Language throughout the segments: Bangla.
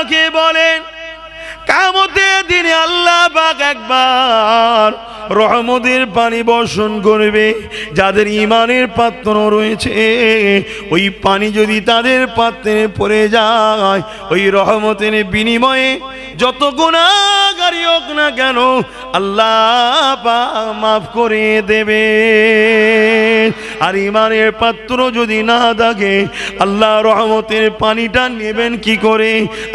আমাকে বলেন, কিয়ামতের দিনে আল্লাহ পাক একবার রহমতের পানি বর্ষণ করবে। যাদের ঈমানের পাত্র রয়েছে, ওই পানি যদি তাদের পাত্রে পড়ে যায়, ওই রহমতের বিনিময়ে যত গুনাহগারী হোক না কেন আল্লাহ পাক মাফ করে দেবে। আর ঈমানের পাত্র যদি না থাকে, আল্লাহ রহমতের পানিটা নেবেন কি করে?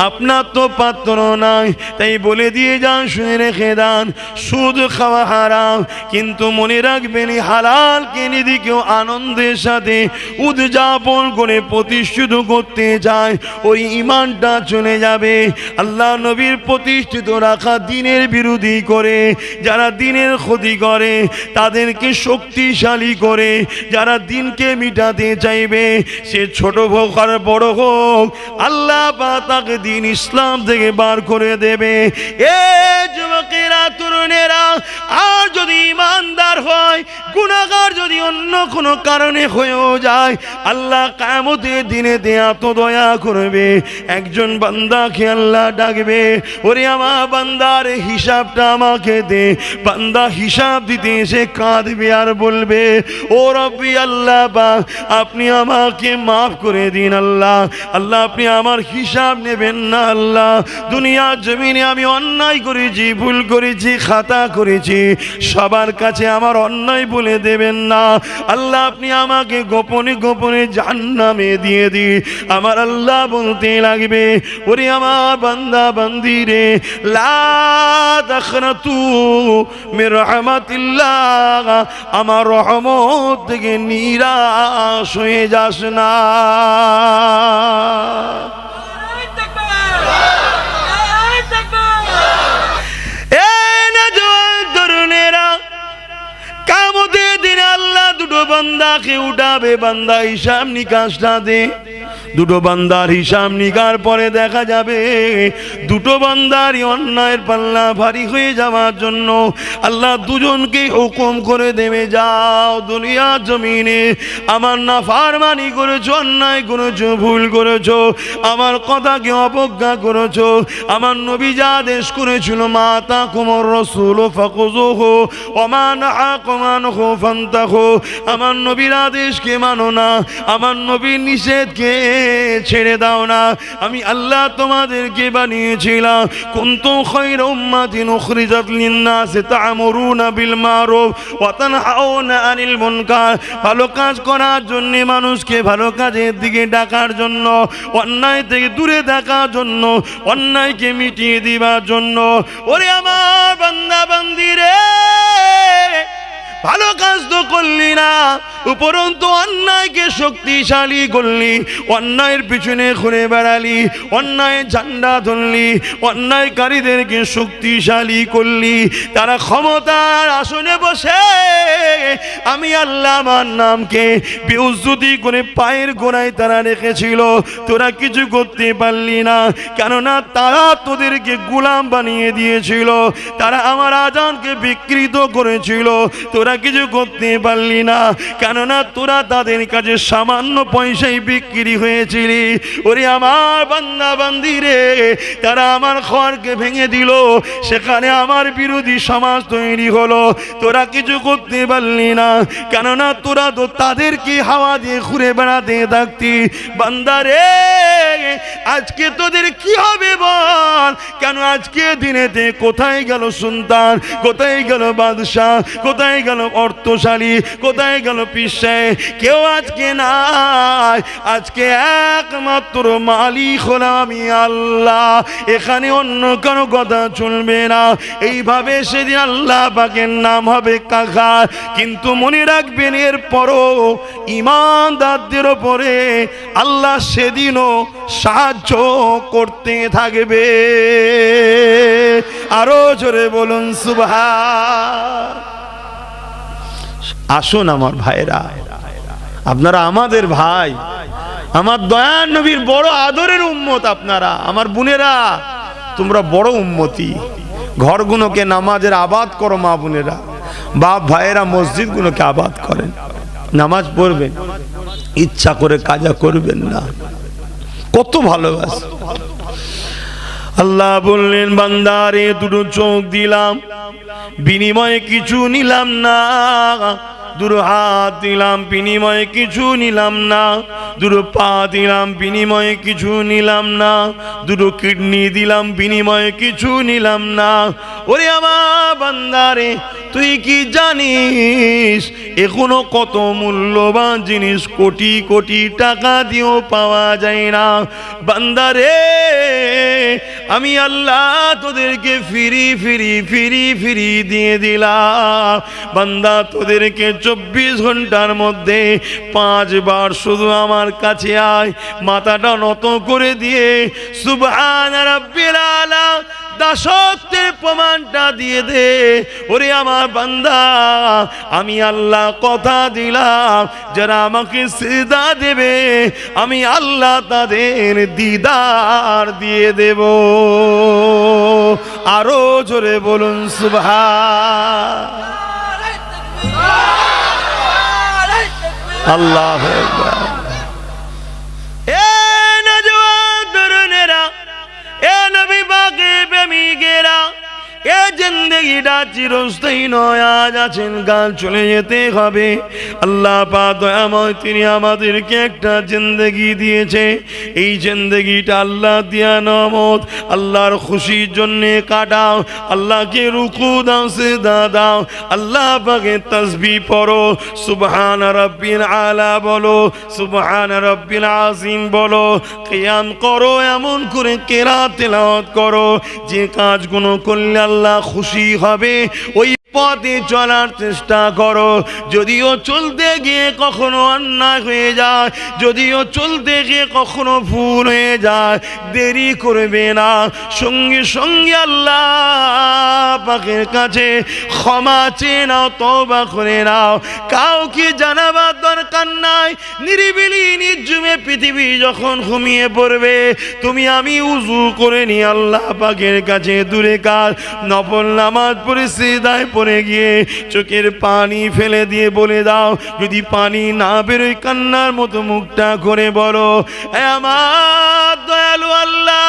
আপনার তো পাত্র নাই, তাই বলে দিয়ে যান, শুনে রেখে দেন, সুদ খাওয়া হারাম, কিন্তু মনে রাখবেন হালালকে নিজেকেও আনন্দের সাথে উদযাপন করে প্রতিষ্ঠিত করতে চায়, ওই ঈমানটা চলে যাবে। আল্লাহ নবীর প্রতিষ্ঠিত রাখা দিনের বিরোধী করে, যারা দিনের ক্ষতি করে তাদেরকে শক্তিশালী করে, যারা দিনকে মিটাতে চাইবে, সে ছোট হোক আর বড় হোক, আল্লাহ পাক তাকে দিন ইসলাম থেকে বার করে দেবে। এ যুবকেরা, তরুণেরা, আর যদি ইমানদার হয়, গুনাহগার যদি অন্য কোনো কারণে হয়েও যায়, আল্লাহ কিয়ামতের দিনে এত দয়া করবে, একজন বান্দাকে আল্লাহ ডাকবে, ওরে আমার বান্দার হিসাবটা আমাকে দে। বান্দা হিসাব দিতে এসে কাঁদবে আর বলবে, ও রব্বি আল্লাহ পাক, আপনি আমাকে মাফ করে দিন আল্লাহ। আল্লাহ আপনি আমার হিসাব নেবেন না আল্লাহ। দুনিয়ার জমিনে আমি অন্যায় করেছি, ভুল করেছি, খাতা করেছি, সবার কাছে আমার অন্যায় বলে দেবেন না আল্লাহ। আপনি আমাকে গোপনে গোপনে জাহান্নামে দিয়ে দিন। আমার আল্লাহ বলতে লাগবে, ওরে আমার বান্দা বান্দি রে, লা তাখনাতু মির রাহমাতিল্লাহ, আমার রহমত থেকে নিরাশ হয়ে যাস না। কিয়ামতের দিনে আল্লাহ দুটো বান্দাকে উঠাবে, বান্দা হিসাব নিকাশটা দে। দুটো বান্দার হিসাব নিকার পরে দেখা যাবে দুটো বান্দারই অন্যায়ের পাল্লা ভারী হয়ে যাওয়ার জন্য আল্লাহ দুজনকে হুকুম করে দেবে, যাও দুনিয়ার জমিনে আমার নাফরমানি করেছো, অন্যায় করেছো, ভুল করেছো, আমার কথাকে অবজ্ঞা করেছো, আমার নবী যা আদেশ করেছিল, মা তাকুমুর রাসূলু ফাখুযুহু ওয়া মা নাহাকুম আনহু ফান্তাহু, আমার নবীর আদেশকে মানো না, আমার নবীর নিষেধকে ছেড়ে দাও না। আমি আল্লাহ তোমাদেরকে বানিয়েছিলাম, কুনতুম খায়রা উম্মাতিন উখরিজাত লিন-নাস তা'মুরুনা বিল মারুফ ওয়া তানহাউনা আনিল মুনকার, ভালো কাজ করার জন্য, মানুষকে ভালো কাজের দিকে ডাকার জন্য, অন্যায় থেকে দূরে থাকার জন্য, অন্যায়কে মিটিয়ে দিবার জন্য। ওরে আমার বান্দা বান্দি রে, ভালো কাজ তো করলি না, উপরন্তু অন্যায়কে শক্তিশালী করলি, অন্যায়ের পিছনে ঘুরে বেড়ালি, অন্যায় ঝান্ডা ধরলি, অন্যায়কারীদেরকে শক্তিশালী করলি। তারা ক্ষমতার আসনে বসে আমি আল্লাহ আমার নামকে বেইজ্জতি করে পায়ের গোড়ায় তারা রেখেছিল, তোরা কিছু করতে পারলি না, কেননা তারা তোদেরকে গোলাম বানিয়ে দিয়েছিল, তারা আমার আযানকে বিকৃত করেছিল, তোরা কিছু করতে পারলি না, কেননা তোরা তাদের কাছে সামান্য পয়সায় বিক্রি হয়েছিলি। ওরে আমার বান্দা বান্দি রে, তারা আমার ঘরকে ভেঙে দিল, সেখানে আমার বিরোধী সমাজ তৈরি হলো, তোরা কিছু করতে পারলি না, কেননা তোরা তো তাদেরকে হাওয়া দিয়ে ঘুরে বেড়াতে থাকতি। বান্দা রে, আজকে তোদের কি হবে বল? কেন আজকে দিনেতে কোথায় গেল সুলতান, কোথায় গেল বাদশাহ, কোথায় গেল অর্থশালী, কোথায় গেল পিসে? কেউ আজকে নাই, আজকে একমাত্র মালিক হলাম আমি আল্লাহ, এখানে অন্য কোনো কথা চলবে না। এইভাবে সেদিন আল্লাহ পাকের নাম হবে কাকার। কিন্তু মনে রাখবেন, এরপরও ঈমানদারদের উপরে আল্লাহ সেদিনও সাহায্য করতে থাকবে। আরো জোরে বলুন সুবহান। আসুন আমার ভাইরা, আপনারা আমাদের ভাই, আমার দয়ার নবীর বড় আদরের উম্মত আপনারা, আমার বোনেরা, তোমরা বড় উম্মতি। ঘরগুলোকে নামাজের আবাদ করো মা বোনেরা, বাপ ভাইয়েরা মসজিদগুলোকে আবাদ করেন, নামাজ পড়বেন, ইচ্ছা করে কাজা করবেন না। কত ভালোবাসে আল্লাহ বললেন বান্দারে দুটো চোখ দিলাম, বিনিময়ে কিছু নিলাম না। দুটো হাত দিলাম, বিনিময়ে কিছু নিলাম না। দুটো পা দিলাম, বিনিময়ে কিছু নিলাম না। দুটো কিডনি দিলাম, বিনিময়ে কিছু নিলাম না। ওরে আমার বান্দারে, তুই কি জানিস এখনো কত মূল্যবান জিনিস কোটি কোটি টাকা দিয়েও পাওয়া যায় না? বান্দারে, আমি আল্লাহ তোদেরকে ফিরি ফিরি ফিরি ফিরি দিয়ে দিলাম। বান্দা, তোদেরকে 24 ঘন্টার মধ্যে 5 বার শুধু আমার কাছে আয়, মাথাটা নত করে দিয়ে সুবহান রাব্বিল আলা দাসত্বের প্রমাণটা দিয়ে দে। ওরে আমার বান্দা, আমি আল্লাহ কথা দিলাম, যারা আমাকে সিজদা দেবে আমি আল্লাহ তাদের দিদার দিয়ে দেব। আরো জোরে বলুন সুবহান আল্লাহু আকবার। এ নওজওয়ান তরুণেরা, এ নবী পাকের প্রেমিকেরা, এ জিন্দেগিটা চিরস্থায়ী নয়, আজ আছেন কাল চলে যেতে হবে। আল্লাহ পাক দয়াময়, তিনি আমাদেরকে একটা জিন্দেগি দিয়েছে। এই জিন্দেগিটা আল্লাহ দিয়া নামত, আল্লাহর খুশির জন্যে কাটাও। আল্লাহকে রুকু দাও, সিজদা দাও, আল্লাহ পাকের তাসবিহ পড়ো, সুবহান রাব্বিল আলা বলো, সুবহান রাব্বিল আযীম বলো, কিয়াম করো, এমন করে কিরাত তেলাওয়াত করো যে কাজগুলো করলে আল্লাহ খুশি হবে। ওই পথে চলার চেষ্টা করো। যদিও চলতে গিয়ে কখনো অন্যায় হয়ে যায়, যদিও চলতে গিয়ে কখনো ভুল হয়ে যায়, দেরি করবে না, সঙ্গে সঙ্গে আল্লাহ পাকের কাছে ক্ষমা চেয়ে নাও, তওবা করে নাও। কাউকে জানাবার দরকার নাই। নিরিবিলি নির্জুমে পৃথিবী যখন ঘুমিয়ে পড়বে, তুমি আমি উযু করে নি আল্লাহ পাকের কাছে দূরে কাল নফল নামাজ পড়ে সিজদায় পড়ে গিয়ে চোখের পানি ফেলে দিয়ে বলে দাও, যদি পানি না বেরোয় কান্নার মতো মুখটা করে বলো, হে আমার দয়ালু আল্লাহ,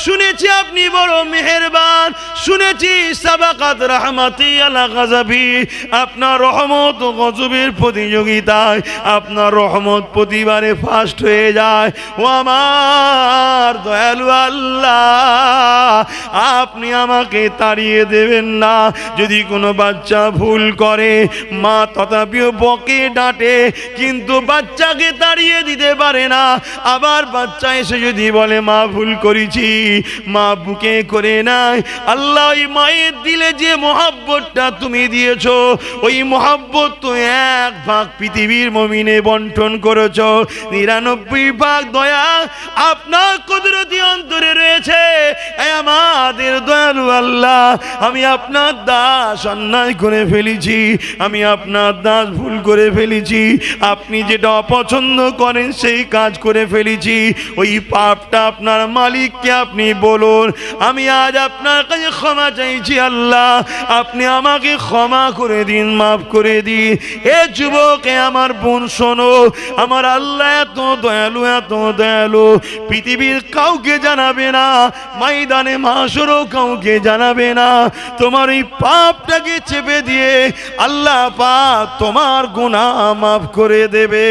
শুনেছি আপনি বড় মেহেরবান, শুনেছি সাবাকাত রাহমাতি আলা গাযাবি, আপনার রহমত ও গজবের প্রতিযোগিতায় আপনার রহমত প্রতিবারে ফাস্ট হয়ে যায়। ও আমার দয়ালু আল্লাহ, আপনি আমাকে তাড়িয়ে দেবেন না। যদি কোনো বাচ্চা ভুল করে, মা তথাপিও বকে ডাঁটে, কিন্তু বাচ্চাকে তাড়িয়ে দিতে পারে না। আবার বাচ্চা এসে যদি বলে মা ভুল করেছি, মা বুকে করে নাই। আল্লাহ ওই মায়ের দিলে যে মহব্বতটা তুমি দিয়েছো, ওই মহব্বত তো 1 ভাগ পৃথিবীর মুমিনে বন্টন করেছো, 99 ভাগ দয়া আপনার কুদরতি অন্তরে রয়েছে। আমাদের দয়ালু আল্লাহ, আমি আপনার দাস অন্যায় করে ফেলেছি, আমি আপনার দাস ভুল করে ফেলেছি, আপনি যেটা অপছন্দ করেন সেই কাজ করে ফেলেছি। ওই পাপটা আপনার মালিককে আপনি বলুন, আমি আজ আপনার কাছে ক্ষমা চাইছি আল্লাহ, আপনি আমাকে ক্ষমা করে দিন, মাফ করে দিন। এ যুবক, আমার বোন শোনো, আমার আল্লাহ এত দয়ালু, এত দয়ালু, পৃথিবীর কাউকে জানাবে না, ময়দানে মাশরও কাউকে জানাবে না। তোমার এই পাপটাকে চেপে দিয়ে আল্লাহ পাক তোমার গুনাহ মাফ করে দেবে।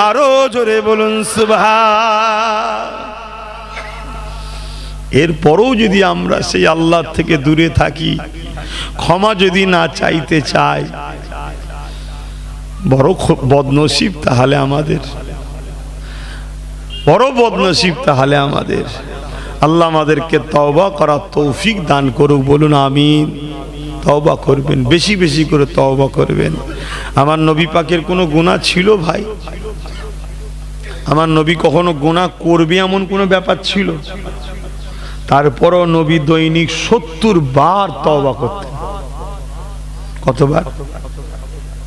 আরো জোরে বলুন সুবহান। এরপরও যদি আমরা সেই আল্লাহ থেকে দূরে থাকি, ক্ষমা যদি না চাইতে চাই, বড় বদনসিব তাহলে আমাদের, বড় বদনসিব তাহলে আমাদের। আল্লাহ আমাদেরকে তওবা করার তৌফিক দান করুক, বলুন আমিন। তওবা করবেন, বেশি বেশি করে তওবা করবেন। আমার নবী পাকের কোনো গুনাহ ছিল ভাই? আমার নবী কখনো গুনাহ করবে এমন কোনো ব্যাপার ছিল? তারপরও নবী দৈনিক 70 বার তওবা করতেন। কতবার?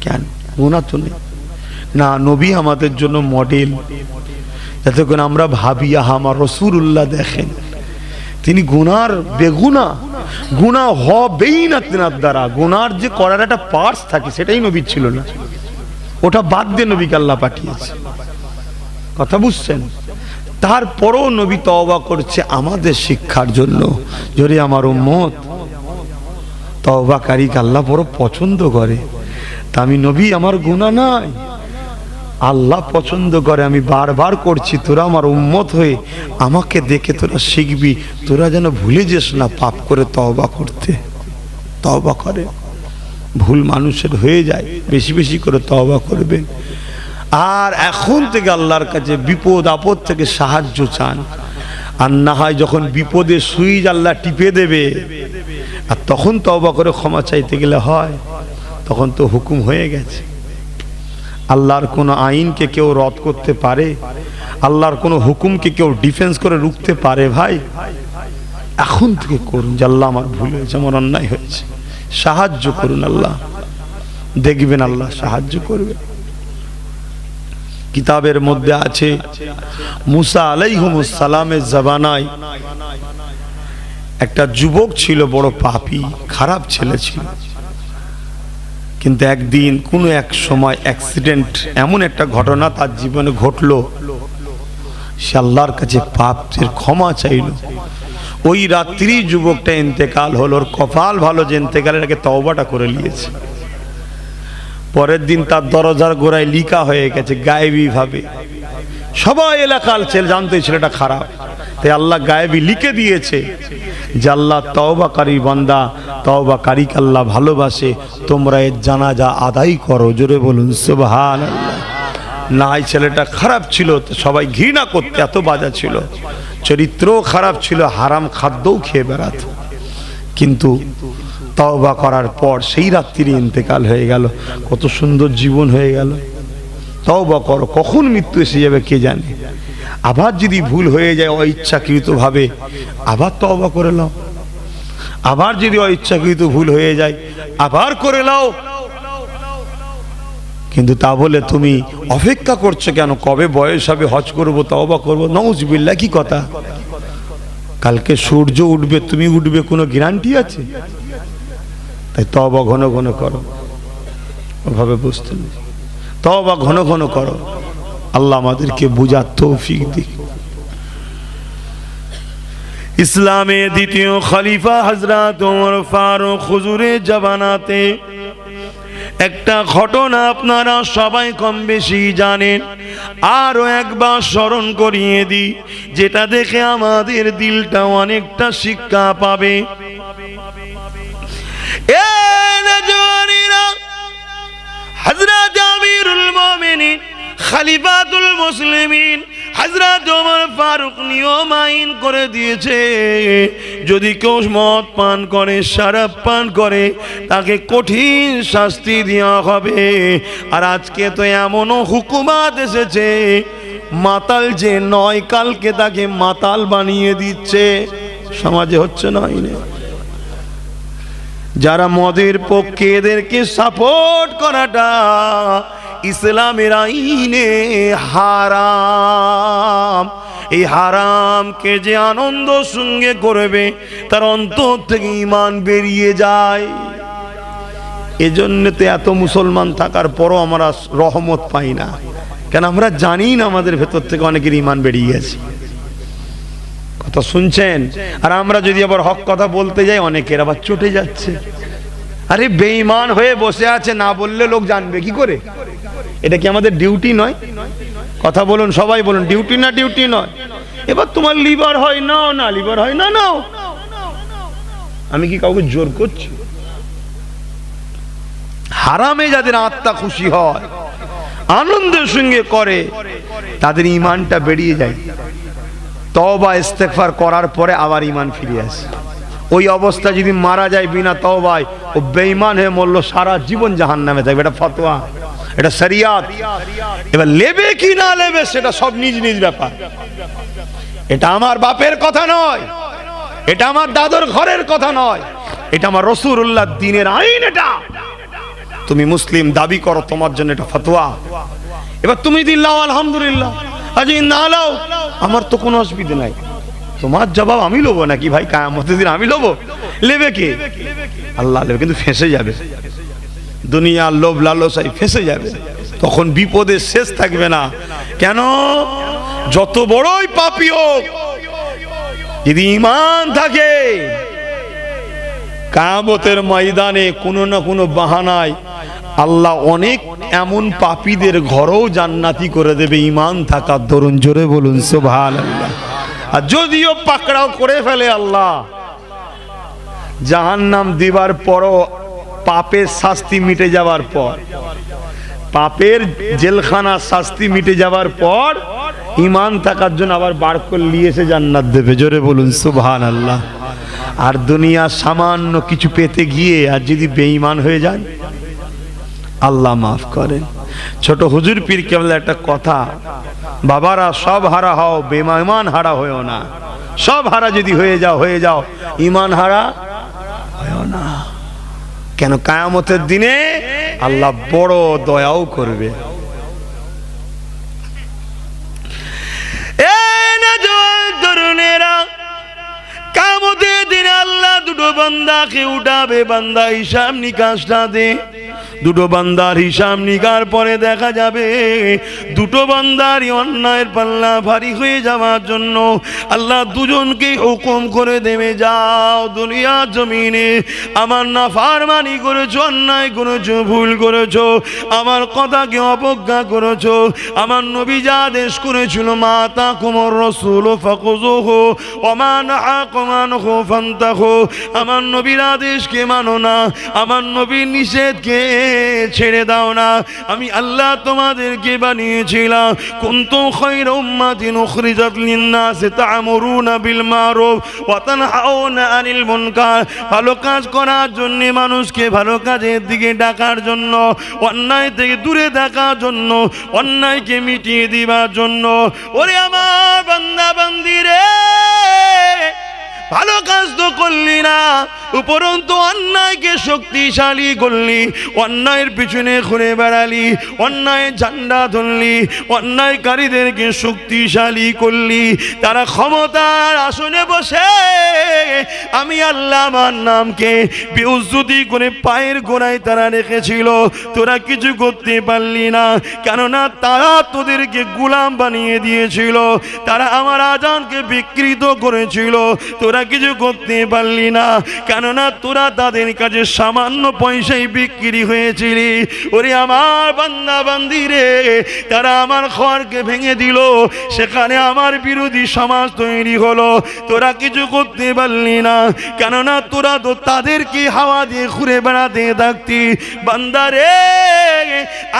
কেন? গুনাহ তো নেই না। নবী আমাদের জন্য মডেল, যাতে করে আমরা ভাবি আমার রাসূলুল্লাহ দেখেন, তিনি গুনার বেগুনা, গুনাহ হবেই না তেনার দ্বারা। গুনার যে করার একটা পার্টস থাকে, সেটাই নবীর ছিল না, ওটা বাদ দিয়ে নবীকে আল্লাহ পাঠিয়েছে। কথা বুঝছেন? তারপরও নবী তওবা করছে আমাদের শিক্ষার জন্য। যদি আমার উম্মত তওবাকারীকে আল্লাহ বড় পছন্দ করে। তা আমি নবী, আমার গুনাহ নাই, আল্লাহ পছন্দ করে। আমি বারবার করছি, তোরা আমার উম্মত হয়ে আমাকে দেখে তোরা শিখবি, তোরা যেন ভুলে যাস না পাপ করে তওবা করতে। তওবা করে, ভুল মানুষের হয়ে যায়, বেশি বেশি করে তওবা করবেন। আর এখন থেকে আল্লাহর কাছে বিপদ আপদ থেকে সাহায্য চান। আর না হয় যখন বিপদে সুইচ আল্লাহ টিপে দেবে, আর তখন তওবা করে ক্ষমা চাইতে গেলে হয়, তখন তো হুকুম হয়ে গেছে। আল্লাহর কোনো আইনকে কেউ রদ করতে পারে? আল্লাহর কোনো হুকুমকে কেউ ডিফেন্স করে রুখতে পারে? ভাই, এখন থেকে করুন যে আল্লাহ আমার ভুল হয়েছে, আমার অন্যায় হয়েছে, সাহায্য করুন। আল্লাহ দেখবেন আল্লাহ সাহায্য করবে। কিতাবের মধ্যে আছে মুসা আলাইহিস সালামের জামানায় একটা যুবক ছিল, বড় পাপী, খারাপ ছেলে ছিল। কিন্তু একদিন কোনো এক সময় অ্যাক্সিডেন্ট, এমন একটা ঘটনা তার জীবনে ঘটলো, সে আল্লাহর কাছে পাপের ক্ষমা চাইল। ওই রাত্রি যুবকটা ইন্তেকাল হলো। ওর কপাল ভালো যে ইন্তেকালের আগে তওবাটা করে নিয়েছে। পরের দিন তার দরজার গোড়ায় লিখা হয়ে গেছে গায়েবী ভাবে। সবাই এলাকার ছেলে জানতে ছেলেটা খারাপ, তাই আল্লাহ গায়েবী লিখে দিয়েছে যে আল্লাহ তওবাকারী বান্দা, তওবাকারীকে আল্লাহ ভালোবাসে, তোমরা এর জানাজা আদায় করো। জোরে বলুন সুবহানাল্লাহ। না, এই ছেলেটা খারাপ ছিল, সবাই ঘৃণা করতে, এত বাজা ছিল, চরিত্রও খারাপ ছিল, হারাম খাদ্যও খেয়ে বেড়াত। কিন্তু তওবা করার পর সেই রাত্রি ইন্তেকাল হয়ে গেল। কত সুন্দর জীবন হয়ে গেল। তওবা করো, কখন মৃত্যু এসে যাবে কে জানে। আবার যদি ভুল হয়ে যায় অইচ্ছাকৃত ভাবে, আবার তওবা করে নাও। আবার যদি অইচ্ছাকৃত ভুল হয়ে যায়, আবার করে নাও। কিন্তু তা বলে তুমি অপেক্ষা করছো কেন? কবে বয়স হবে, হজ করবো, তওবা করবো? নাউজুবিল্লাহ, কি কথা! কালকে সূর্য উঠবে, তুমি উঠবে, কোনো গ্যারান্টি আছে? তাই তওবা ঘন ঘন করো। ওভাবে বুঝতে নেই, তওবা ঘন ঘন করো। আল্লাহ আমাদেরকে বুঝার তৌফিক দিক। ইসলামের দ্বিতীয় খলিফা হযরত ওমর ফারুক হুজুরের জামানাতে একটা ঘটনা আপনারা সবাই কম বেশি জানেন। আরো একবার স্মরণ করিয়ে দিই, যেটা দেখে আমাদের দিলটা অনেকটা শিক্ষা পাবে। হযরত আমিরুল মুমিনিন খলিফাতুল মুসলিমিন হযরত ওমর ফারুক নিয়ম আইন করে দিয়েছে, যদি কেউ মদ পান করে, শরাব পান করে, তাকে কঠিন শাস্তি দেওয়া হবে। আর আজকে তো এমনও হুকুমাত এসেছে, মাতাল যে নয়, কালকে তাকে মাতাল বানিয়ে দিচ্ছে। সমাজে হচ্ছে না আইনে? যারা মদের পক্ষে, এদেরকে সাপোর্ট করাটা ইসলামের আইনে হারাম। এই হারামকে যে আনন্দ সঙ্গে করবে, তার অন্তর থেকে ঈমান বেরিয়ে যায়। এজন্য তো এত মুসলমান থাকার পরও আমরা রহমত পাই না, কেন? আমরা জানি না আমাদের ভেতর থেকে অনেকের ঈমান বেরিয়ে গেছে। কথা শুনছেন? আর আমরা যদি আবার হক কথা বলতে যাই, অনেকের আবার চটে যাচ্ছে। আরে বেঈমান হয়ে বসে আছে, না বললে লোক জানবে কি করে? এটা কি আমাদের ডিউটি নয়? কথা বলুন, সবাই বলুন, ডিউটি না ডিউটি নয়? এবার তোমার লিভার হয় নাও, না লিভার হয় না নাও। আমি কি কাউকে জোর করছি? হারামে যাদের আত্মা খুশি হয়, আনন্দের সঙ্গে করে, তাদের ঈমানটা বেরিয়ে যায়। তওবা ইস্তেগফার করার পরে আবার ঈমান ফিরে আসে। ওই অবস্থা যদি মারা যায় বিনা তওবায়, ও বেঈমান হয়ে মরল, সারা জীবন জাহান্নামে থাকবে। এটা ফতোয়া, এটা শরিয়াত। এবার লেবে কি না লেবে সেটা সব নিজ নিজ ব্যাপার। এটা আমার বাপের কথা নয়, এটা আমার দাদুর ঘরের কথা নয়, এটা আমার রাসূলুল্লাহর দ্বীনের আইন। এটা তুমি মুসলিম দাবি করো, তোমার জন্য এটা ফতোয়া। এবার তুমি দিল্লাহ আলহামদুলিল্লাহ, আজ না লাও, আমার তো কোনো অসুবিধা নাই। তোমার জবাব আমি লব নাকি ভাই? কিয়ামতের দিন আমি লব? লেবে কে? আল্লাহ লেবে, কিন্তু ফেঁসে যাবে। দুনিয়ার লোভ লালসায় ফেঁসে যাবে, তখন বিপদের শেষ থাকবে না। কেন? যত বড়ই পাপী হোক, যদি ঈমান থাকে, কিয়ামতের ময়দানে কোনো না কোনো বাহানায় আল্লাহ অনেক এমন পাপীদের ঘরও জান্নাতি করে দেবে ঈমান থাকার দরুন। জোরে বলুন সুবহানাল্লাহ। আর যদিও পাকড়াও করে ফেলে আল্লাহ, জাহান্নাম দিবার পরও, পাপের শাস্তি মিটে যাওয়ার পর, পাপের জেলখানা শাস্তি মিটে যাওয়ার পর ঈমান থাকার জন্য আবার বার করে নিয়ে এসে জান্নাত দেবে। জোরে বলুন সুবহানাল্লাহ। আর দুনিয়া সামান্য কিছু পেতে গিয়ে আর যদি বেঈমান হয়ে যান, আল্লাহ মাফ করেন। ছোট হুজুর পীর কেবলা একটা কথা, বাবারা সব হারা হও, বেঈমান হারা হয়েও না। সব হারা যদি হয়ে যাও, ঈমান হারা হয়েও না। কেন? কিয়ামতের দিনে আল্লাহ বড় দয়াও করবে। তরুণেরা, কিয়ামতের দিনে আল্লাহ দুটো বান্দাকে উঠাবে, বান্দা হিসাব নিকাশটা দে। দুটো বান্দার হিসাব নিকার পরে দেখা যাবে দুটো বান্দারই অন্যায়ের পাল্লা ভারী হয়ে যাওয়ার জন্য আল্লাহ দুজনকে হুকুম করে দেবে, যাও দুনিয়া জমিনে আমার নাফরমানি করেছো, অন্যায় করেছো, ভুল করেছো, আমার কথাকে অবজ্ঞা করেছো, আমার নবী যা আদেশ করেছিল, মা তাকুমুর রাসূলু ফাখুযুহু ওয়া মা নাহাকুম আনহু ফান্তাহু, আমার নবীর আদেশকে মানো না, আমার নবীর নিষেধকে ছেড়ে দাও না। আমি আল্লাহ তোমাদেরকে বানিয়েছিলাম কুনতুম খায়রা উম্মাতিন উখরিজাত লিন-নাস তা'মুরুনা বিল মারুফ ওয়া তানহাউনা আনিল মুনকার, ভালো কাজ করার জন্য, মানুষকে ভালো কাজের দিকে ডাকার জন্য, অন্যায় থেকে দূরে থাকার জন্য, অন্যায়কে মিটিয়ে দিবার জন্য। ওরে আমার বান্দা বান্দি রে, ভালো কাজ তো করলি না, উপরন্তু অন্যায়কে শক্তিশালী করলি, অন্যায়ের পিছনে ঘুরে বেড়ালি, অন্যায় ঝান্ডা ধরলি, অন্যায়কারীদেরকে শক্তিশালী করলি। তারা ক্ষমতার আসনে বসে আমি আল্লাহ আমার নামকে বেইজ্জতি করে পায়ের গোড়ায় তারা রেখেছিল, তোরা কিছু করতে পারলি না। কেননা তারা তোদেরকে গোলাম বানিয়ে দিয়েছিল, তারা আমার আযানকে বিকৃত করেছিল, তোরা কিছু করতে পারলি না। কেননা তোরা তাদের কাছে সামান্য পয়সায় বিক্রি হয়েছিলি। ওরে আমার বান্দা বান্দি রে, তারা আমার ঘরকে ভেঙে দিল, সেখানে আমার বিরোধী সমাজ তৈরি হলো, তোরা কিছু করতে পারলি না। কেননা তোরা তো তাদেরকে হাওয়া দিয়ে ঘুরে বেড়াতে থাকতি। বান্দা রে,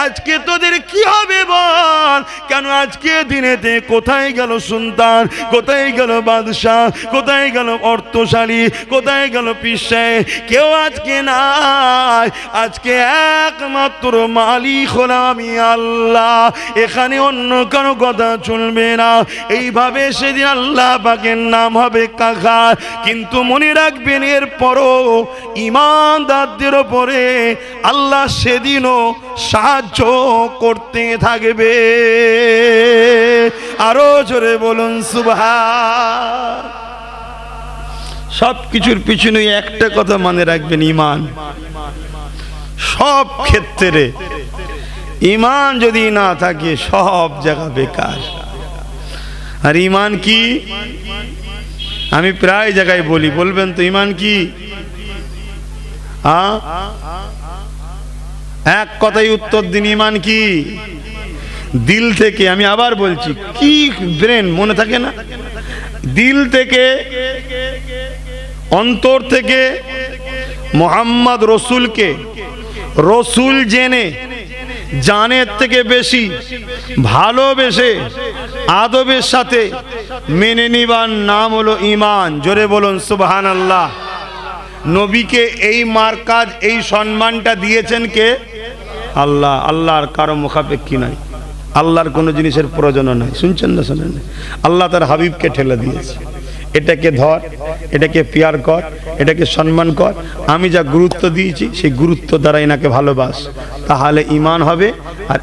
আজকে তোদের কি হবে বল? কেন আজকে দিনেতে কোথায় গেল সুলতান, কোথায় গেল বাদশাহ, কোথায় গেল অর্থশালী, কোথায় গেল পিসে? কেউ আজকে নাই। আজকে একমাত্র মালিক হলাম আমি আল্লাহ, এখানে অন্য কোনো কথা চলবে না। এইভাবে সেদিন আল্লাহ পাকের নাম হবে কাকার। কিন্তু মনে রাখবেন, এর পরও ঈমানদারদের উপরে আল্লাহ সেদিনও সাহায্য করতে থাকবে। আরো জোরে বলুন সুবহান। সব কিছুর পিছনে একটা কথা মনে রাখবেন, ঈমান। সব ক্ষেত্রে ঈমান যদি না থাকে সব জায়গা বেকার। আর ঈমান কি? আমি প্রায় জায়গায় বলি, বলবেন তো ঈমান কি? এক কথাই উত্তর দিন, ঈমান কি? দিল থেকে, আমি আবার বলছি, কি ব্রেন মনে থাকে না? দিল থেকে, অন্তর থেকে মুহাম্মদ রসুলকে রসুল জেনে, জানের থেকে বেশি ভালোবেসে আদবের সাথে মেনে নিবার নাম হলো ঈমান। জোরে বলুন সুবহানাল্লাহ। নবীকে এই মার্কাজ, এই সম্মানটা দিয়েছেন কে? আল্লাহ। আল্লাহর কারো মুখাপেক্ষী নাই, আল্লাহর কোনো জিনিসের প্রয়োজন নাই। শুনছেন না? শোনেন? আল্লাহ তার হাবিবকে ঠেলে দিয়েছে, এটাকে ধর, এটাকে পিয়ার কর, এটাকে সম্মান কর। আমি যা গুরুত্ব দিয়েছি সেই গুরুত্ব দ্বারা এনাকে ভালোবাস, তাহলে ঈমান হবে। আর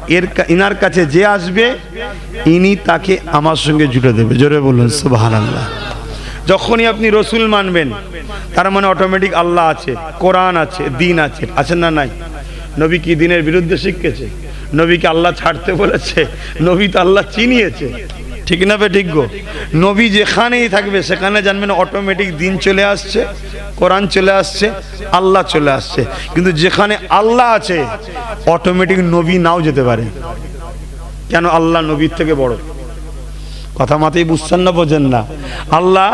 ইনার কাছে যে আসবে, ইনি তাকে আমার সঙ্গে জুড়ে দেবে। জোরে বলুন সুবহানাল্লাহ। যখনই আপনি রসুল মানবেন, তার মানে অটোমেটিক আল্লাহ আছে, কোরআন আছে, দিন আছে। আছেন না? নাই। নবী কি দিনের বিরুদ্ধে শিখেছে? নবীকে আল্লাহ ছাড়তে বলেছে? নবী তো আল্লাহ চিনিয়েছে। ঠিক না বে ঠিক গো? নবী যেখানেই থাকবে সেখানে জানবেন অটোমেটিক দিন চলে আসছে, কোরআন চলে আসছে, আল্লাহ চলে আসছে। কিন্তু যেখানে আল্লাহ আছে অটোমেটিক নবী নাও যেতে পারে। কেন? আল্লাহ নবীর থেকে বড়। কথা মাথায় বুঝছেন না, বোঝেন না? আল্লাহ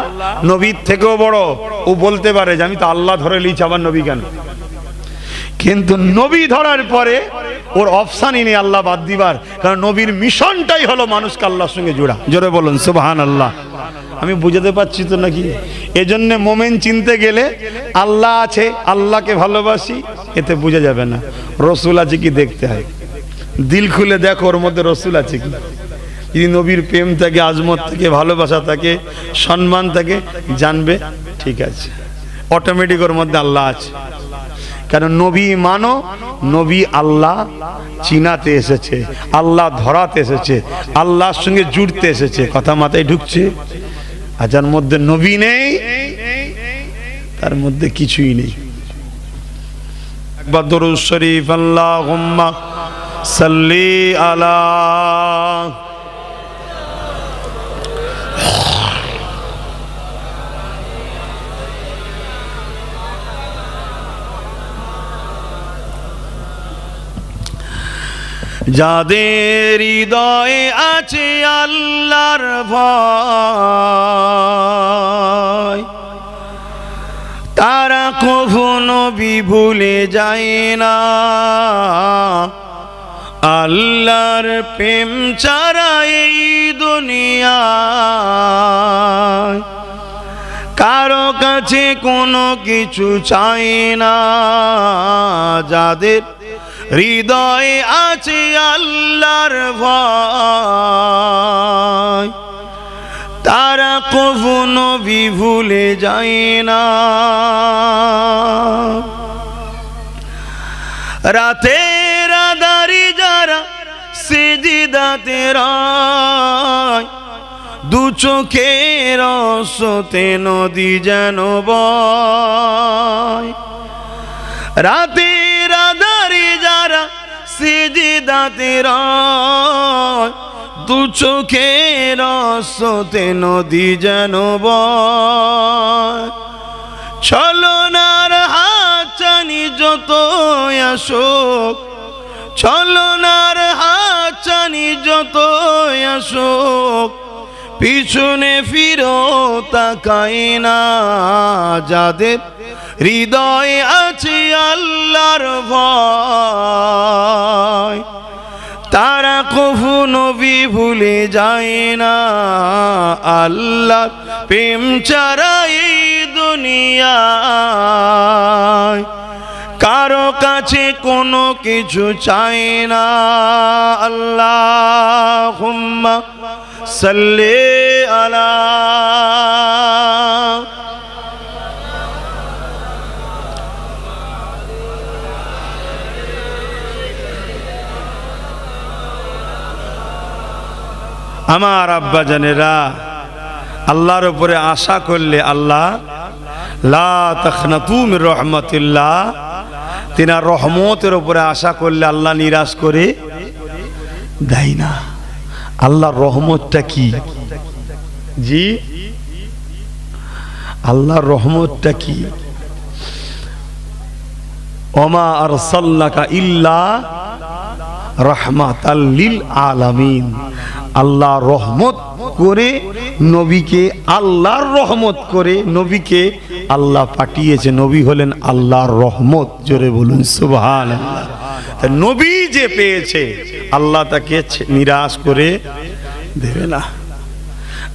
নবীর থেকেও বড়। ও বলতে পারে যে আমি তো আল্লাহ ধরে লিছি, আবার নবী কেন? কিন্তু নবী ধরার পরে ওর অপশানই নেই আল্লাহ বাদ দিবার, কারণ নবীর মিশনটাই হলো মানুষকে আল্লাহর সঙ্গে জোড়া। জোরে বলুন সুবহানাল্লাহ। আমি বুঝাতে পারছি তো নাকি? এজন্য মোমেন চিনতে গেলে আল্লাহ আছে, আল্লাহকে ভালোবাসি, এতে বোঝা যাবে না। রসুল আছে কি দেখতে হয়, দিল খুলে দেখো ওর মধ্যে রসুল আছে কি। যদি নবীর প্রেম থাকে, আজমত থাকে, ভালোবাসা থাকে, সম্মান থাকে, জানবে ঠিক আছে, অটোমেটিক ওর মধ্যে আল্লাহ আছে। কারণ নবী মানো, নবী আল্লাহ চিনাতে এসেছে, আল্লাহ ধরাতে এসেছে, আল্লাহর সঙ্গে জুড়তে এসেছে। কথা মাথায় ঢুকছে? আর যার মধ্যে নবী নেই তার মধ্যে কিছুই নেই। একবার দরুদ শরীফ আল্লাহুম্মা সাল্লি আলা। যাদের হৃদয়ে আছে আল্লাহর ভয়, তারা কখনো ভুলে যায় না। আল্লাহর প্রেম ছাড়া এই দুনিয়ায় কারো কাছে কোনো কিছু চাই না। যাদের হৃদয়ে আছে আল্লাহর ভয়, তারা কখনো ভুলে যায় না। রাতের আঁধারে যারা সিজদাতে রয়, দু চোখের স্রোতে নদী যেন বয়। রাতের আঁধারে যারা সিজদাতে রয়, দু চোখের স্রোতে নদী যেন বয়। ছলনার হাতছানি যত আসুক, ছলনার হাতছানি যত আসুক, পিছনে ফিরো তাকায় না। যাদের হৃদয়ে আছে আল্লাহর ভয়, তারা কখনো ভুলে যায় না। আল্লাহ প্রেম ছাড়া এই দুনিয়ায় কারো কাছে কোনো কিছু চায় না। আল্লাহুম্মা সাল্লি আলা। আমার আব্বা জানেরা, আল্লাহর উপরে আশা করলে আল্লাহ লা তাখনাতু মির রাহমাতিল্লাহ, তিনার রহমতের উপরে আশা করলে আল্লাহ নিরাশ করে দেয় না। আল্লাহর রহমতটা কি? জি, আল্লাহর রহমতটা কি? ওমা আরসালনাকা ইল্লা রাহমাতাল লিল আলামিন। আল্লাহ রহমত করে নবীকে, আল্লাহর রহমত করে নবীকে আল্লাহ পাঠিয়েছে। নবী হলেন আল্লাহর রহমত। জোরে বলুন সুবহানাল্লাহ। নবী যে পেয়েছে আল্লাহ তাকে নিরাশ করে দেবে না।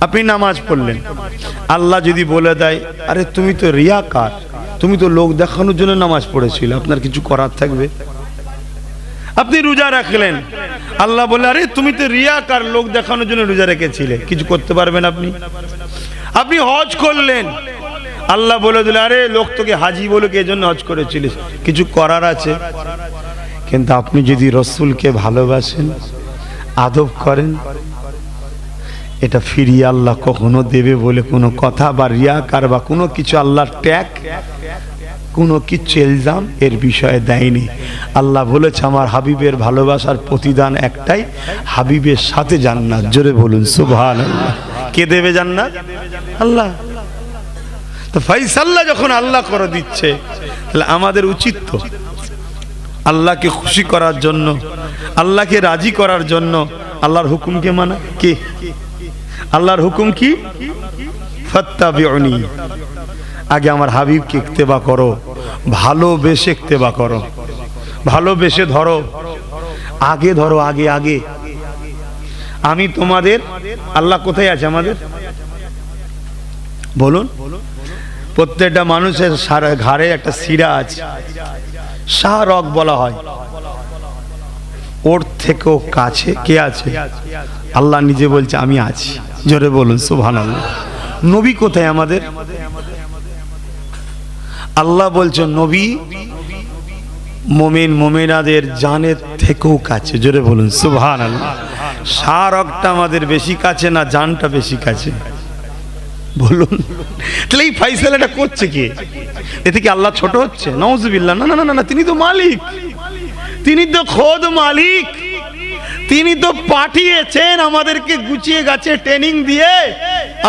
আপনি নামাজ পড়লেন, আল্লাহ যদি বলে দেয় আরে তুমি তো রিয়াকার, তুমি তো লোক দেখানোর জন্য নামাজ পড়েছিল, আপনার কিছু করার থাকবে? আপনি রোজা রাখলেন, আল্লাহ বলে আরে তুমি তো রিয়াকার, লোক দেখানোর জন্য রোজা রেখেছিলে, কিছু করতে পারবেন আপনি? আপনি হজ করলেন, আল্লাহ বলে দিলে আরে লোক তোকে হাজি বলে কে জন্য হজ করেছিলিস, কিছু করার আছে? কিন্তু আপনি যদি রসুলকে ভালোবাসেন, আদব করেন, এটা ফিরিয়ে আল্লাহ কখনো দেবে বলে কোনো কথা বা রিয়াকার বা কোনো কিছু আল্লাহর ট্যাগ কোনো কিছু এলজাম এর বিষয়ে দেয়নি। আল্লাহ বলেছে আমার হাবিবের ভালোবাসার প্রতিদান একটাই, হাবিবের সাথে জান্নাত। জোরে বলুন সুবহানাল্লাহ। কে দেবে জান্নাত? আল্লাহ। তো ফাইসাল্লাহ যখন আল্লাহ করে দিচ্ছে, তাহলে আমাদের উচিত তো আল্লাহকে খুশি করার জন্য, আল্লাহকে রাজি করার জন্য আল্লাহর হুকুমকে মানা। কি আল্লাহর হুকুম? কি? ফাত্তাবিউনি, আগে আমার হাবিবকে ইত্তেবা করো, ভালোবেসে ইত্তেবা করো, ভালোবেসে ধরো, আগে ধরো, আগে আগে। আমি তোমাদের, আল্লাহ কোথায় আছে আমাদের? বলুন। প্রত্যেকটা মানুষের ঘাড়ে একটা শিরা আছে, শাহরগ বলা হয়। ওর থেকেও কাছে কে আছে? আল্লাহ নিজে বলছে আমি আছি। জোরে বলুন সুবহানাল্লাহ। নবী কোথায় আমাদের? আল্লাহ বলছেন নবী মুমিন মুমিনাদের জানের থেকেও কাছে। জোরে বলুন সুবহানাল্লাহ। শাহরগটা আমাদের বেশি কাছে না জানটা বেশি কাছে? বলুন। তাহলে এই ফাইসালাটা করছে কে? এতে কি আল্লাহ ছোট হচ্ছে? নাউজুবিল্লাহ। না না না না, তিনি তো মালিক, তিনি তো খোদ মালিক। তিনি তো পাঠিয়েছেন আমাদেরকে গুছিয়ে গাছে ট্রেনিং দিয়ে,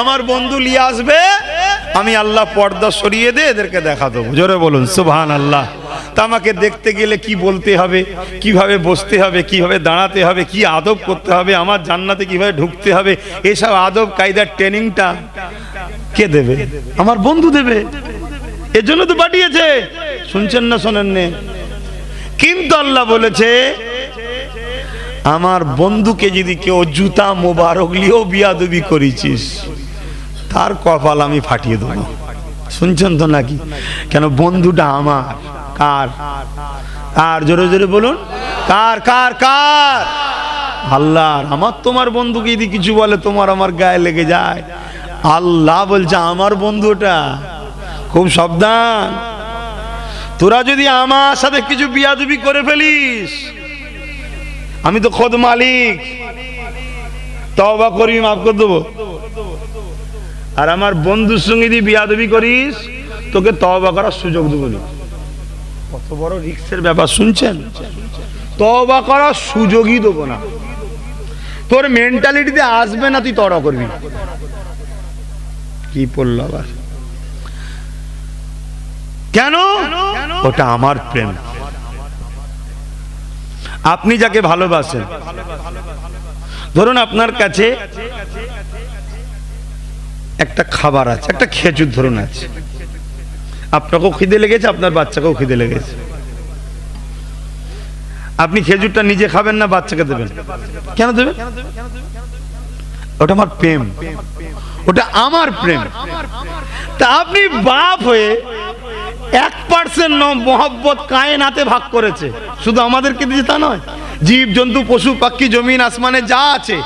আমার বন্ধু নিয়ে আসবে, আমি আল্লাহ পর্দা সরিয়ে দে এদেরকে দেখা দেবো। জোরে বলুন সুবহানাল্লাহ। তা আমাকে দেখতে গেলে কি বলতে হবে, কিভাবে বসতে হবে, কিভাবে দাঁড়াতে হবে, কি আদব করতে হবে, আমার জান্নাতে কিভাবে ঢুকতে হবে, এসব আদব কায়দার ট্রেনিংটা কে দেবে? আমার বন্ধু দেবে। এর জন্য তো পাঠিয়েছে। শুনছেন না শোনেন না? কিন্তু আল্লাহ বলেছে আমার বন্ধুকে যদি কেউ জুতা মোবারক লিয়েও বিয়াদবি করেছিস, তার কপাল আমি ফাটিয়ে দেবো। শুনছেন তো নাকি? কেন? বন্ধুটা আমার। কার? কার? জোরে জোরে বলুন। কার কার কার? আল্লাহর। আমার তোমার বন্ধুকে যদি কিছু বলে তোমার আমার গায়ে লেগে যায়, আল্লাহ বলছে আমার বন্ধুটা, খুব সাবধান। তোরা যদি আমার সাথে কিছু বিয়াদবি করে ফেলিস, আমি তো খোদ মালিক, তওবা করবি, মাফ করে দেবো। আর আমার বন্ধুর সঙ্গে যদি বিয়াদবি করিস, তোকে তওবা করার সুযোগ দেবো না। কত বড় রিস্কের ব্যাপার শুনছেন? তওবা করার সুযোগই দেবো না। তোর মেন্টালিটিতে আসবে না, তুই তওবা করবি। কি পড়ল আবার? কেন? ওটা আমার প্রেম। আপনি যাকে ভালোবাসেন, ধরুন আপনার কাছে একটা খাবার আছে, একটা খেজুর ধরুন আছে, আপনাকেও খিদে লেগেছে, আপনার বাচ্চাকেও খিদে লেগেছে। আপনি খেজুরটা নিজে খাবেন না বাচ্চাকে দেবেন? কেন দেবেন? ওটা আমার প্রেম, ওটা আমার প্রেম। তা আপনি বাপ হয়ে 1% মহব্বত কায়নাতে ভাগ করেছে, শুধু আমাদেরকে দিয়েছে তা নয়, জীব জন্তু পশু পাখি জমিন আসমানে যা আছে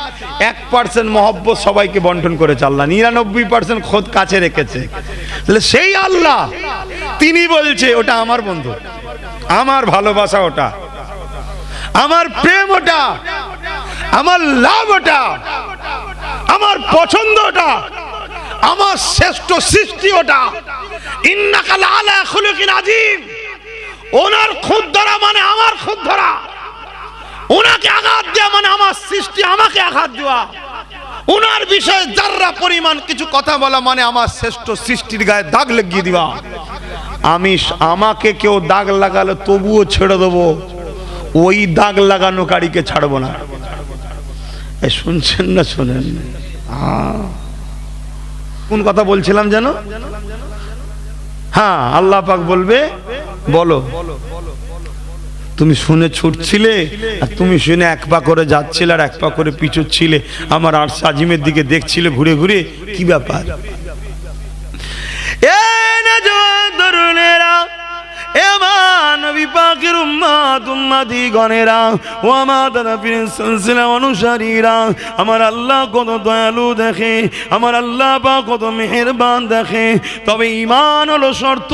1% মহব্বত সবাইকে বন্টন করেছে আল্লাহ, 99% খোদ কাছে রেখেছে। তাহলে সেই আল্লাহ তিনি বলছে ওটা আমার বন্ধু, আমার ভালোবাসা ওটা, আমার প্রেম ওটা, আমার লাভ ওটা, আমার পছন্দ ওটা, আমার শ্রেষ্ঠ সৃষ্টি ওটা। ইন্নাকা লাআলা খুলুকিন আযীম। ওনার খুদ ধরা মানে আমার খুদ ধরা, ওনাকে আঘাত দেওয়া মানে আমার সৃষ্টি আমাকে আঘাত দেওয়া, ওনার বিষয়ে যাররা পরিমাণ কিছু কথা বলা মানে আমার শ্রেষ্ঠ সৃষ্টির গায়ে দাগ লাগিয়ে দেওয়া। আমি আমাকে কেউ দাগ লাগালে তবুও ছেড়ে দেবো, ওই দাগ লাগানো গাড়িকে ছাড়বো না। শুনছেন না শোনেন? কোন কথা বলছিলাম যেন? হ্যাঁ, আল্লাহ পাক বলবে বলো, তুমি শুনে ছুটছিলে আর তুমি শুনে এক পা করে যাচ্ছিলে আর এক পা করে পিছুচ্ছিলে, আমার আর সাজিমের দিকে দেখছিলে ঘুরে ঘুরে, কি ব্যাপার? এ নওজোয়ান তরুণেরা, এ নবী পাকের উম্মতি গণেরা, ও আমার দাদা পীরের সিলসিলা অনুসারীরা, আমার আল্লাহ কত দয়ালু দেখে, আমার আল্লাহ পাক কত মেহেরবান দেখে। তবে ঈমান হলো শর্ত,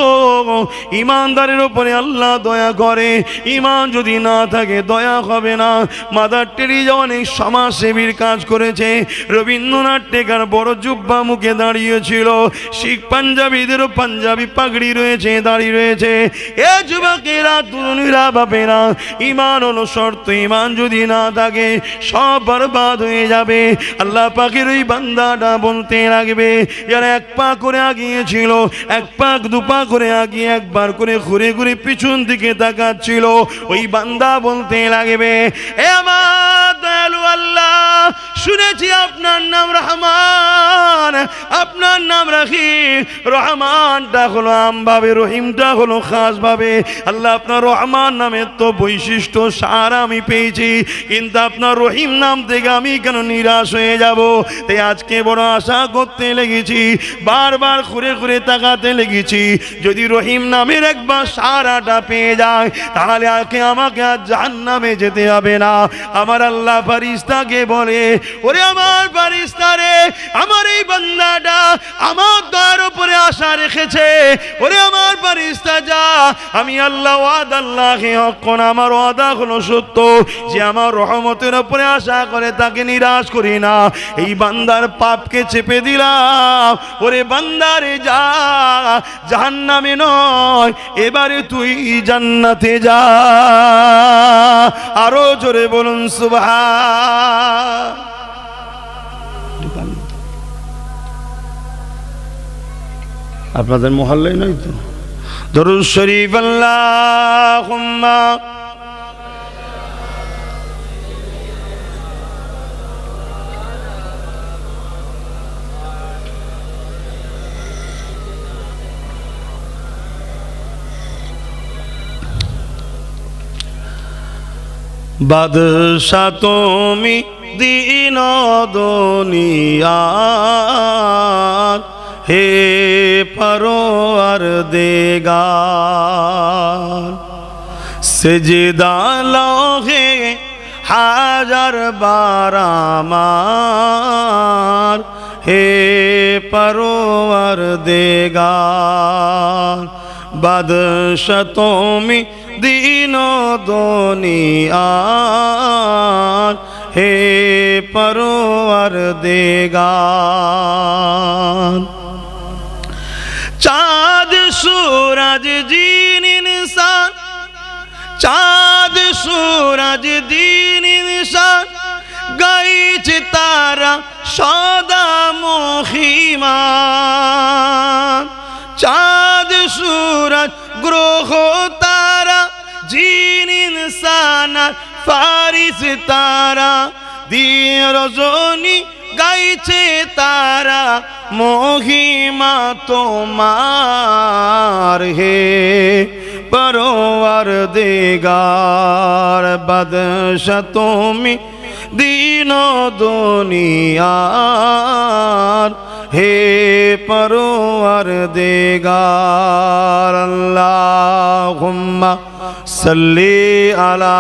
ঈমানদারের উপরে আল্লাহ দয়া করে। ঈমান যদি না থাকে দয়া হবে না। মাদার টেরিজা অনেক সমাজসেবীর কাজ করেছে। রবীন্দ্রনাথ টেকার বড় জুব্বা মুখে দাঁড়িয়েছিল। শিখ পাঞ্জাবিদেরও পাঞ্জাবি পাগড়ি রয়েছে, দাঁড়িয়ে রয়েছে। এ যুবকেরা, তরুণীরা, বাপেরা, ঈমান হলো শর্ত। ঈমান যদি না থাকে সব বরবাদ হয়ে যাবে। আল্লাহ পাকের ওই বান্দাটা বলতে লাগবে, যারা এক পা করে আগিয়েছিল, এক পা দু পা করে আগিয়ে একবার করে ঘুরে ঘুরে পিছন দিকে তাকাচ্ছিল, ওই বান্দা বলতে লাগবে, এ আমার দয়ালু আল্লাহ, শুনেছি আপনার নাম রহমান, আপনার নাম রহিম। রহমানটা হলো আমভাবে, রহিমটা হলো খাস ভাবে। আল্লাহ, আপনার রহমান নামের তো বৈশিষ্ট্য সার আমি পেয়েছি, কিন্তু আপনার রহিম নাম থেকে আমি কেন নিরাশ হয়ে যাব? তাই আজকে বড় আশা করতে লেগেছি, বারবার ঘুরে ঘুরে তাকাতে লেগেছি, যদি রহিম নামের একবার সারাটা পেয়ে যায় তাহলে আমাকে আর জাহান্নামে যেতে হবে না। আমার আল্লাহ ফারিস্তাকে বলে, ওরে আমার ফারিস্তা রে, আমার এই বান্দাটা আমার দয়ার উপরে আশা রেখেছে। ওরে আমার ফারিস্তা যা, আমি আল্লাহ ওয়াদা আল্লাহি হক্কুন, আমার ওয়াদা হলো সত্য, যে আমার রহমতের উপরে আশা করে তাকে নিরাশ করি না। এই বান্দার পাপকে চেপে দিলাম। ওরে বান্দারে যা, জাহান্নামে নয়, এবারে তুই জান্নাতে যা। আরো জোরে বলুন সুবহান। আপনাদের মহল্লায় নয় তো? দরুদ শরীফ আল্লাহুম্মা বাদশা তুমি দিন দুনিয়ার, হে পরওয়ার দেগার, সেজদা লহে হাজার বার আমার, হে পরওয়ার দেগার। বাদশা তুমি দিন দুনিয়ার, হে পরওয়ার দেগার। চাঁদ सूरज दीन इंसान, चाँद सूरज दीन इंसान, গাইছ তারা সদা মহিমান। চাঁদ सूरज গ্রহ তারা, জিন ইনসান ফারিস তারা, দিন রজনী গাইছে তারা মহিমা তোমার, হে পরওয়ার দেগার। বাদশা তুমি দিন দুনিয়ার, হে পরওয়ার দেগার। আল্লাহুম্মা সাল্লি আলা।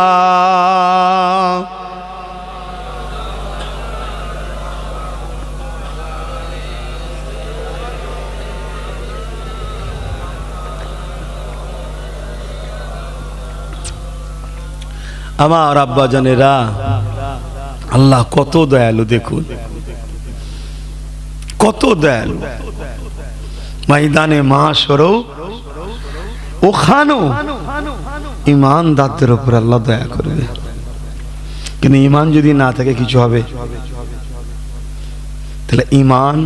আমার আব্বা জানেরা, আল্লাহ কত দয়ালু, দেখুন কত দয়ালু। ময়দানে মাশরও ওখানেও ঈমানদারদের উপর আল্লাহ দয়া করবে, কিন্তু ঈমান যদি না থাকে কিছু হবে? তাহলে ঈমান